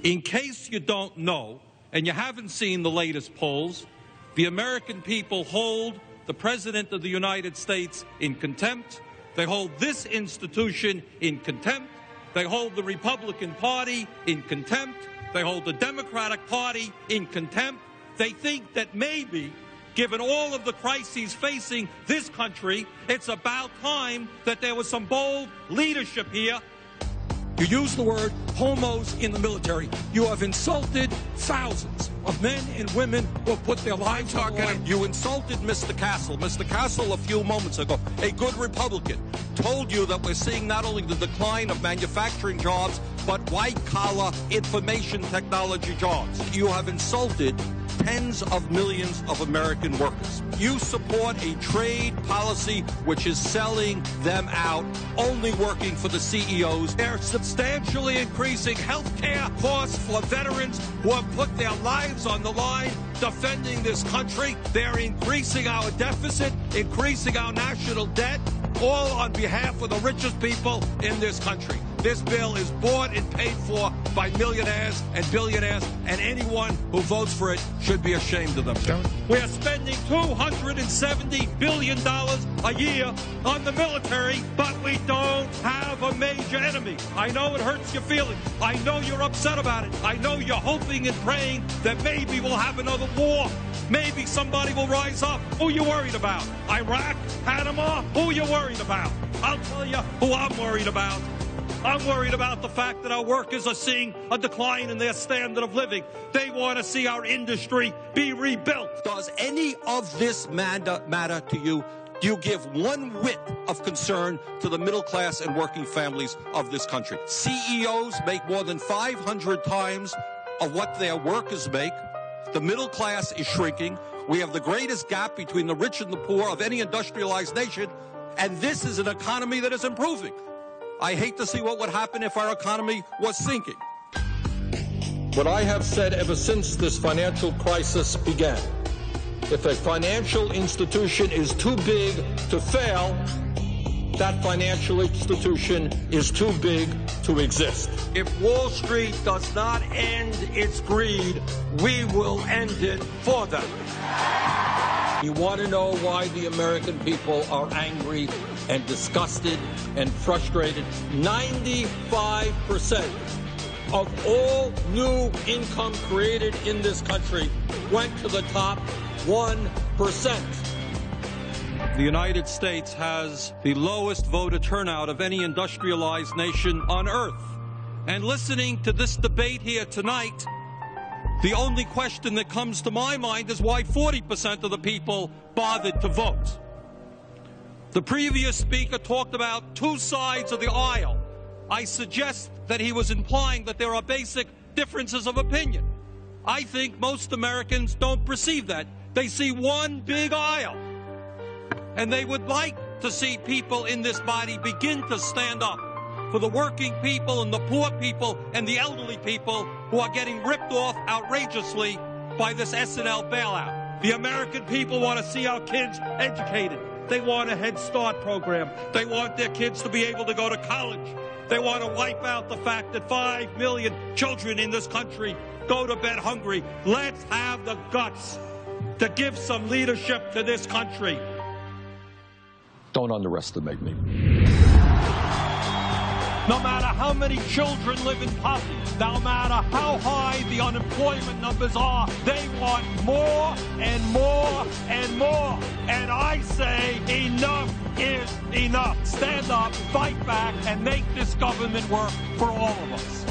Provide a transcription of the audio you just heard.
In case you don't know, and you haven't seen the latest polls, the American people hold the President of the United States in contempt. They hold this institution in contempt. They hold the Republican Party in contempt. They hold the Democratic Party in contempt. They think that maybe, given all of the crises facing this country, it's about time that there was some bold leadership here. You use the word homos in the military. You have insulted thousands of men and women who have put their lives on the line. You insulted Mr. Castle. Mr. Castle, a few moments ago, a good Republican, told you that we're seeing not only the decline of manufacturing jobs, but white-collar information technology jobs. You have insulted tens of millions of American workers. You support a trade policy which is selling them out, only working for the CEOs. They're substantially increasing health care costs for veterans who have put their lives on the line defending this country. They're increasing our deficit, increasing our national debt, all on behalf of the richest people in this country. This bill is bought and paid for by millionaires and billionaires, and anyone who votes for it should be ashamed of themselves. We are spending $270 billion a year on the military, but we don't have a major enemy. I know it hurts your feelings. I know you're upset about it. I know you're hoping and praying that maybe we'll have another war. Maybe somebody will rise up. Who are you worried about? Iraq? Panama? Who are you worried about? I'll tell you who I'm worried about. I'm worried about the fact that our workers are seeing a decline in their standard of living. They want to see our industry be rebuilt. Does any of this matter to you? Do you give one whit of concern to the middle class and working families of this country? CEOs make more than 500 times of what their workers make. The middle class is shrinking. We have the greatest gap between the rich and the poor of any industrialized nation, and this is an economy that is improving. I hate to see what would happen if our economy was sinking. What I have said ever since this financial crisis began, if a financial institution is too big to fail, that financial institution is too big to exist. If Wall Street does not end its greed, we will end it for them. You want to know why the American people are angry and disgusted and frustrated? 95% of all new income created in this country went to the top 1%. The United States has the lowest voter turnout of any industrialized nation on earth. And listening to this debate here tonight, the only question that comes to my mind is why 40% of the people bothered to vote. The previous speaker talked about two sides of the aisle. I suggest that he was implying that there are basic differences of opinion. I think most Americans don't perceive that. They see one big aisle. And they would like to see people in this body begin to stand up for the working people and the poor people and the elderly people who are getting ripped off outrageously by this S&L bailout. The American people want to see our kids educated. They want a Head Start program. They want their kids to be able to go to college. They want to wipe out the fact that 5 million children in this country go to bed hungry. Let's have the guts to give some leadership to this country. Don't underestimate me. No matter how many children live in poverty, no matter how high the unemployment numbers are, they want more and more and more. And I say enough is enough. Stand up, fight back, and make this government work for all of us.